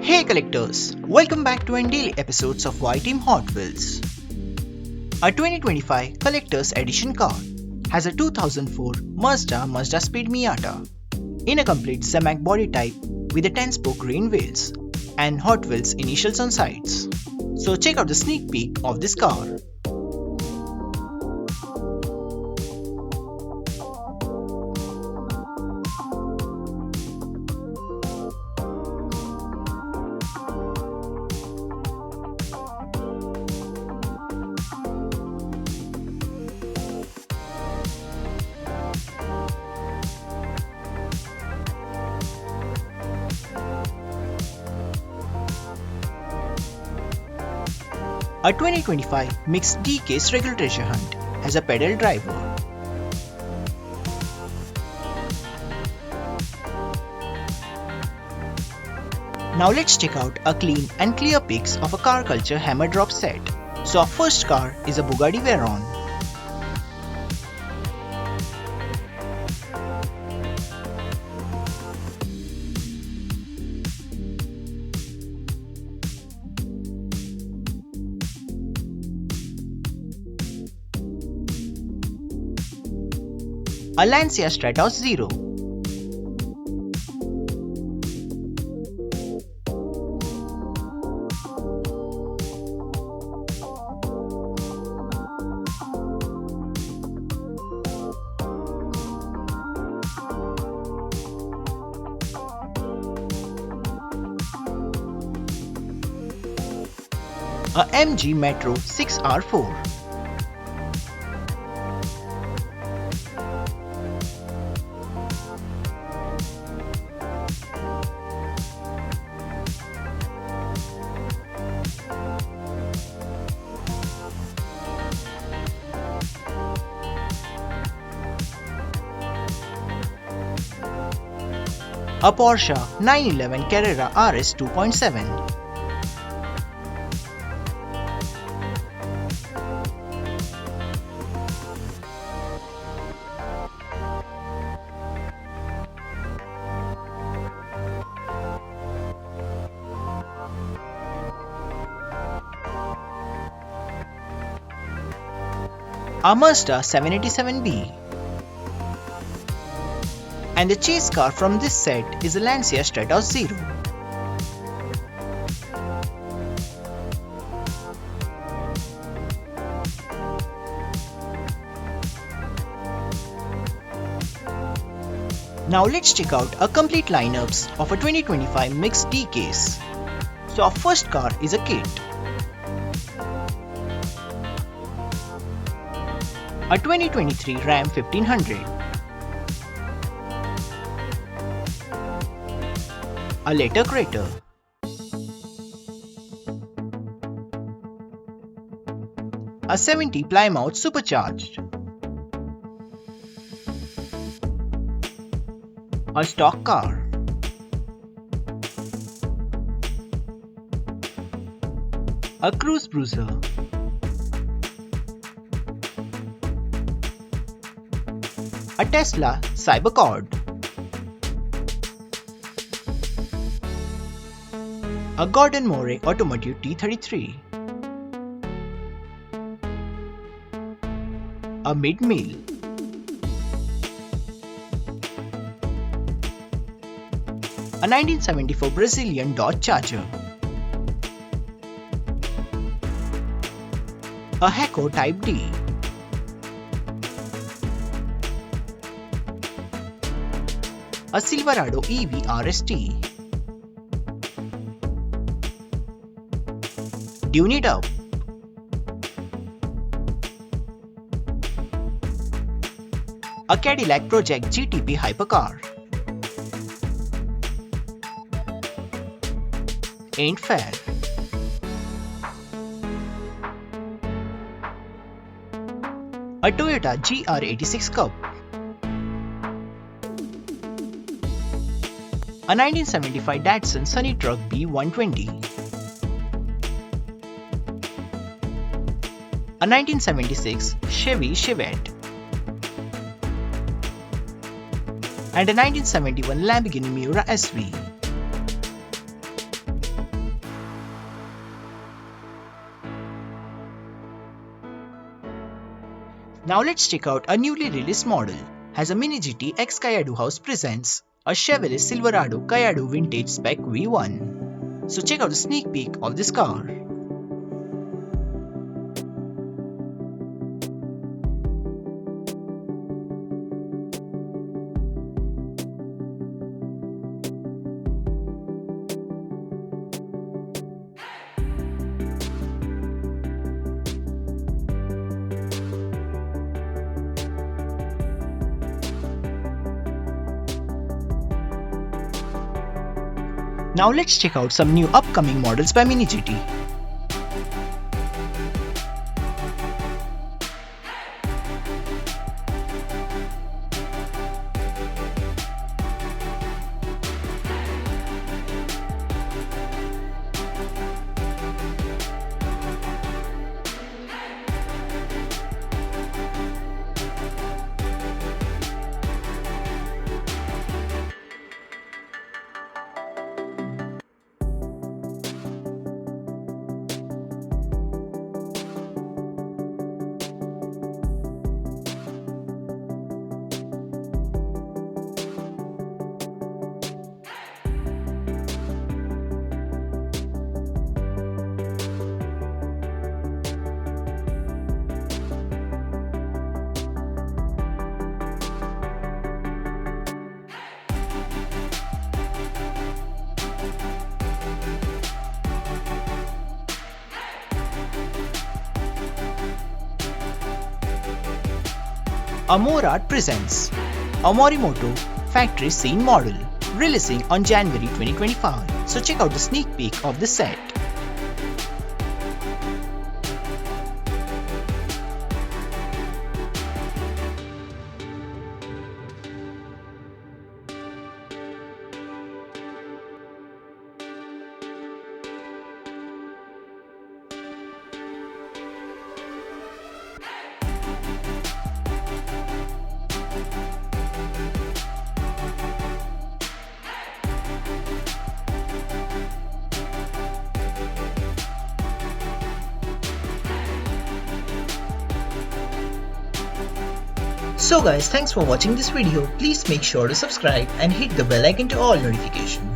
Hey collectors, welcome back to our daily episodes of Y Team Hotwheels. Our 2025 Collector's Edition car has a 2004 Mazdaspeed Miata in a complete Zamac body type with a 10-spoke grain wheels and Hot Wheels initials on sides. So check out the sneak peek of this car. A 2025 mixed D-case regular treasure hunt has a pedal driver. Now let's check out a clean and clear pics of a car culture hammer drop set. So our first car is a Bugatti Veyron. A Lancia Stratos Zero. A MG Metro 6R4. A Porsche 911 Carrera RS 2.7. A Mazda 787B. And the chase car from this set is a Lancia Stratos Zero. Now let's check out a complete lineups of a 2025 mixed D-case. So our first car is a kit. A 2023 Ram 1500. A later crater. A 70 Plymouth supercharged. A stock car. A cruise bruiser. A Tesla Cybercord. A Gordon Moore Automotive T33. A mid-meal. A 1974 Brazilian Dodge Charger. A Hecko Type D. A Silverado EV RST. Tune it up. A Cadillac Project GTP Hypercar. Ain't fair. A Toyota GR86 Cup. A 1975 Datsun Sunny Truck B120. A 1976 Chevy Chevette. And a 1971 Lamborghini Miura SV. Now let's check out a newly released model. Has a Mini GT X Kaido House presents a Chevrolet Silverado Kaido Vintage Spec V1. So check out a sneak peek of this car. Now let's check out some new upcoming models by Mini GT. MoreArt presents a Morimoto factory scene model, releasing on January 2025. So check out the sneak peek of the set. So guys, thanks for watching this video. Please make sure to subscribe and hit the bell icon to all notifications.